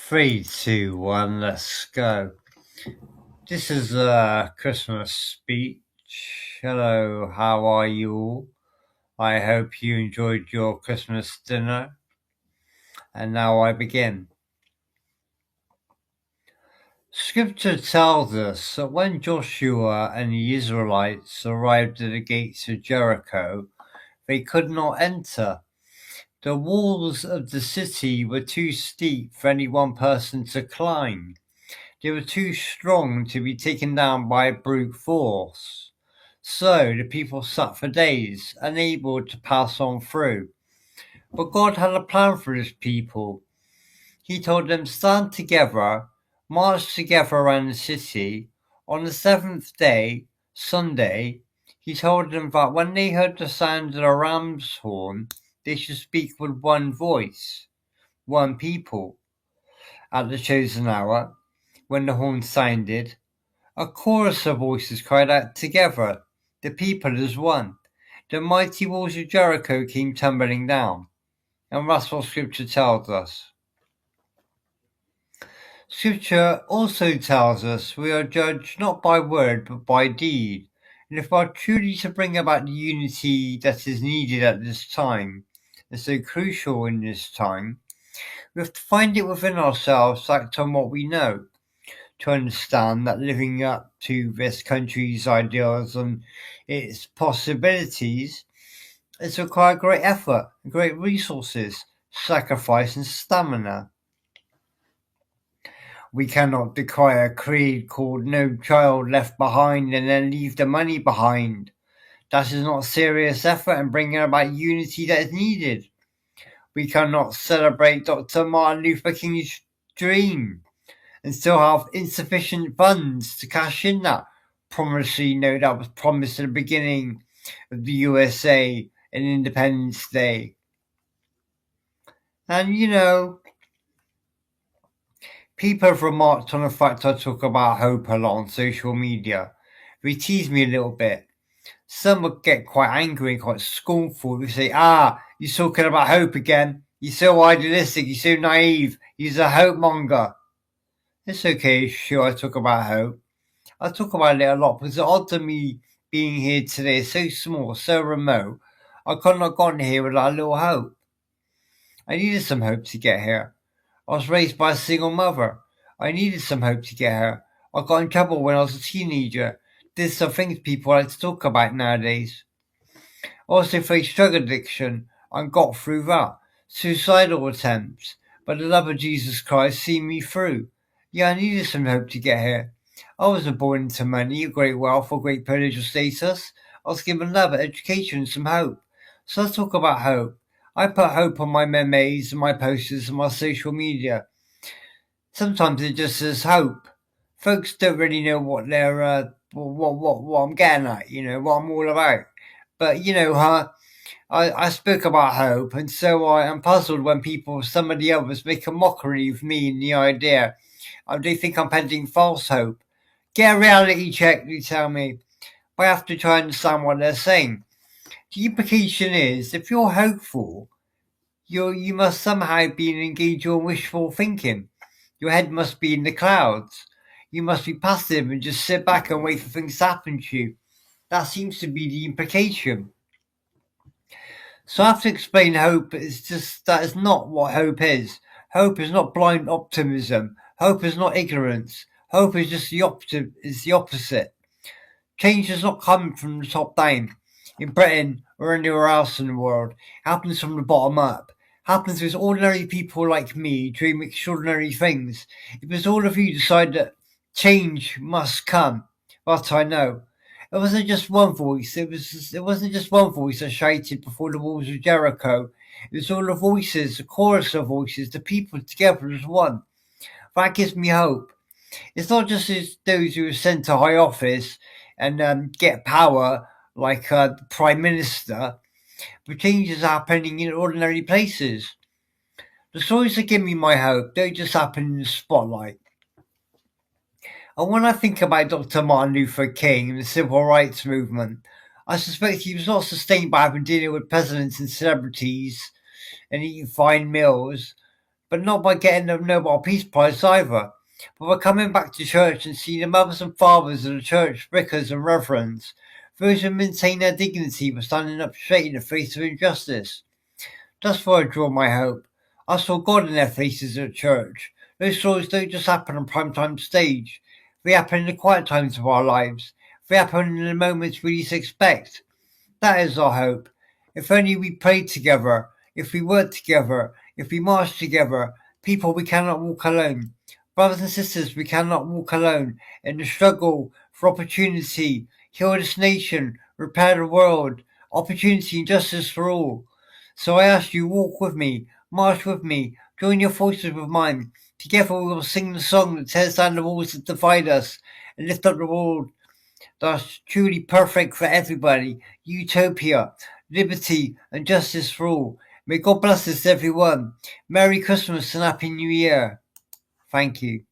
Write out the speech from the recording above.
Three, two, one, let's go. This is a Christmas speech. Hello, how are you all? I hope you enjoyed your Christmas dinner. And now I begin. Scripture tells us that when Joshua and the Israelites arrived at the gates of Jericho, they could not enter. The walls of the city were too steep for any one person to climb. They were too strong to be taken down by brute force. So the people sat for days, unable to pass on through. But God had a plan for his people. He told them, stand together, march together around the city. On the seventh day, Sunday, he told them that when they heard the sound of the ram's horn, they should speak with one voice, one people. At the chosen hour, when the horn sounded, a chorus of voices cried out together, the people as one. The mighty walls of Jericho came tumbling down. And that's what Scripture tells us. Scripture also tells us we are judged not by word but by deed. And if we are truly to bring about the unity that is needed at this time, and so crucial in this time, we have to find it within ourselves to act on what we know, to understand that living up to this country's ideals and its possibilities has required great effort, great resources, sacrifice, and stamina. We cannot decry a creed called No Child Left Behind and then leave the money behind. That is not serious effort in bringing about unity that is needed. We cannot celebrate Dr. Martin Luther King's dream and still have insufficient funds to cash in that promissory note that was promised at the beginning of the USA and Independence Day. And people have remarked on the fact I talk about hope a lot on social media. They tease me a little bit. Some would get quite angry and quite scornful. They say, you're talking about hope again. You're so idealistic, you're so naive, you're a hope monger. It's okay, sure, I talk about hope. I talk about it a lot because the odds of me being here today is so small, so remote. I could not have gotten here without a little hope. I needed some hope to get here. I was raised by a single mother. I needed some hope to get here. I got in trouble when I was a teenager. There's some things people like to talk about nowadays. I also faced drug addiction and got through that. Suicidal attempts. But the love of Jesus Christ seen me through. Yeah, I needed some hope to get here. I wasn't born into money, great wealth, or great privilege or status. I was given love, education, and some hope. So let's talk about hope. I put hope on my memes and my posters and my social media. Sometimes it just says hope. Folks don't really know what they're what I'm getting at, what I'm all about. But I spoke about hope, and so I am puzzled when some of the others make a mockery of me and the idea. They think I'm peddling false hope. Get a reality check, they tell me. I have to try and understand what they're saying. The implication is, if you're hopeful, you must somehow be engaged in wishful thinking. Your head must be in the clouds. You must be passive and just sit back and wait for things to happen to you. That seems to be the implication. So I have to explain hope. That is not what hope is. Hope is not blind optimism. Hope is not ignorance. Hope is just the opposite. Change does not come from the top down. In Britain or anywhere else in the world, it happens from the bottom up. It happens with ordinary people like me doing extraordinary things. It was all of you decide that change must come. But I know. It wasn't just one voice. It wasn't just one voice that shouted before the walls of Jericho. It was all the voices, the chorus of voices, the people together as one. That gives me hope. It's not just those who are sent to high office and get power like the Prime Minister, but changes are happening in ordinary places. The stories that give me my hope don't just happen in the spotlight. And when I think about Dr. Martin Luther King and the civil rights movement, I suspect he was not sustained by having dinner with presidents and celebrities and eating fine meals, but not by getting the Nobel Peace Prize either, but by coming back to church and seeing the mothers and fathers of the church, vicars and reverends, those who maintain their dignity by standing up straight in the face of injustice. That's where I draw my hope. I saw God in their faces at church. Those stories don't just happen on primetime stage. They happen in the quiet times of our lives. They happen in the moments we least expect. That is our hope. If only we prayed together, if we worked together, if we marched together, people, we cannot walk alone. Brothers and sisters, we cannot walk alone in the struggle for opportunity, heal this nation, repair the world, opportunity and justice for all. So I ask you, walk with me, march with me, join your forces with mine. Together we will sing the song that tears down the walls that divide us and lift up the world that's truly perfect for everybody. Utopia, liberty, and justice for all. May God bless us, everyone. Merry Christmas and Happy New Year. Thank you.